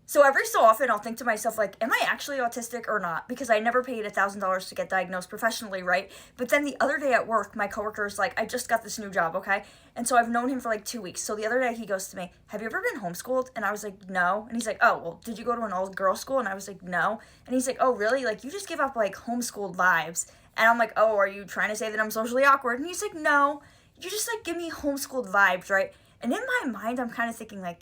So every so often I'll think to myself, like, am I actually autistic or not? Because I never paid $1,000 to get diagnosed professionally, right? But then the other day at work, my coworker's like, I just got this new job, okay? And so I've known him for like 2 weeks. So the other day he goes to me, have you ever been homeschooled? And I was like, no. And he's like, oh, well, did you go to an all-girls school? And I was like, no. And he's like, oh, really? Like, you just give up like homeschooled vibes. And I'm like, oh, are you trying to say that I'm socially awkward? And he's like, no. You just like give me homeschooled vibes, right? And in my mind, I'm kind of thinking like,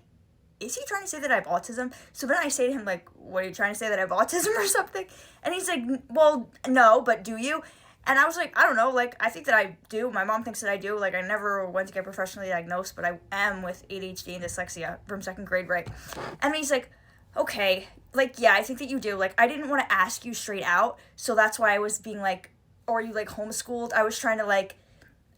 is he trying to say that I have autism? So then I say to him, like, what, are you trying to say that I have autism or something? And he's like, well, no, but do you? And I was like, I don't know, like, I think that I do. My mom thinks that I do. Like, I never went to get professionally diagnosed, but I am with ADHD and dyslexia from second grade, right? And he's like, okay, like, yeah, I think that you do. Like, I didn't want to ask you straight out, so that's why I was being like, or are you, like, homeschooled? I was trying to, like,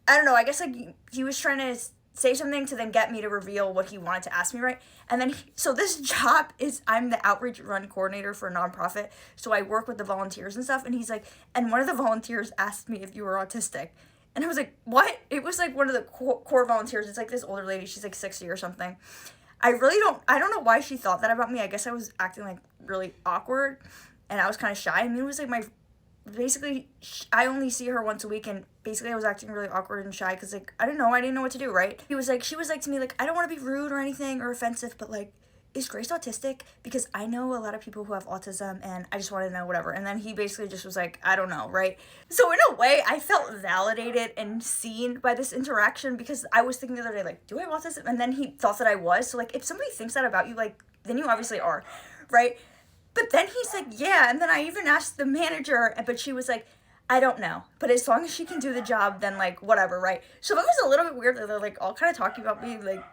I don't know, I guess, like, he was trying to say something to then get me to reveal what he wanted to ask me, right? And then, so this job is, I'm the outreach run coordinator for a nonprofit, so I work with the volunteers and stuff, and he's like, and one of the volunteers asked me if you were autistic. And I was like, what? It was like one of the core volunteers. It's like this older lady, she's like 60 or something. I don't know why she thought that about me. I guess I was acting like really awkward, and I was kind of shy. I mean, it was like basically, I only see her once a week, and basically I was acting really awkward and shy because, like, I didn't know what to do, right? She was like to me, like, I don't want to be rude or anything or offensive, but, like, is Grace autistic? Because I know a lot of people who have autism, and I just want to know whatever. And then he basically just was like, I don't know, right? So in a way, I felt validated and seen by this interaction because I was thinking the other day, like, do I have autism? And then he thought that I was. So, like, if somebody thinks that about you, like, then you obviously are, right? But then he's like, yeah. And then I even asked the manager, but she was like, I don't know. But as long as she can do the job, then, like, whatever, right? So that was a little bit weird that they're, like, all kind of talking about me, like,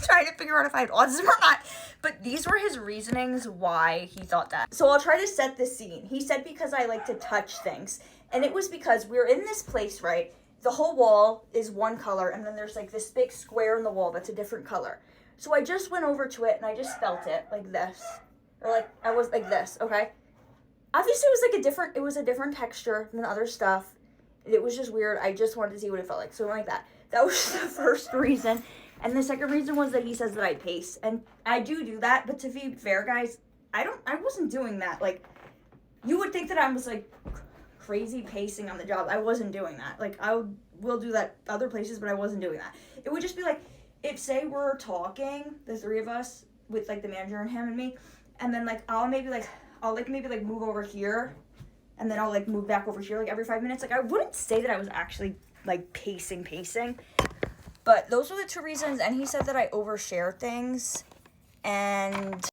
trying to figure out if I had autism or not. But these were his reasonings why he thought that. So I'll try to set the scene. He said because I like to touch things. And it was because we're in this place, right? The whole wall is one color, and then there's, like, this big square in the wall that's a different color. So I just went over to it, and I just felt it, like this. Or, like, I was like this, okay? Obviously, it was a different texture than other stuff. It was just weird. I just wanted to see what it felt like. So, like that. That was the first reason. And the second reason was that he says that I pace. And I do that, but to be fair, guys, I wasn't doing that. Like, you would think that I was, like, crazy pacing on the job. I wasn't doing that. Like, will do that other places, but I wasn't doing that. It would just be, like, if, say, we're talking, the three of us, with, like, the manager and him and me, and then, like, I'll maybe move over here, and then I'll, like, move back over here, like, every 5 minutes. Like, I wouldn't say that I was actually, like, pacing. But those were the two reasons, and he said that I overshare things, and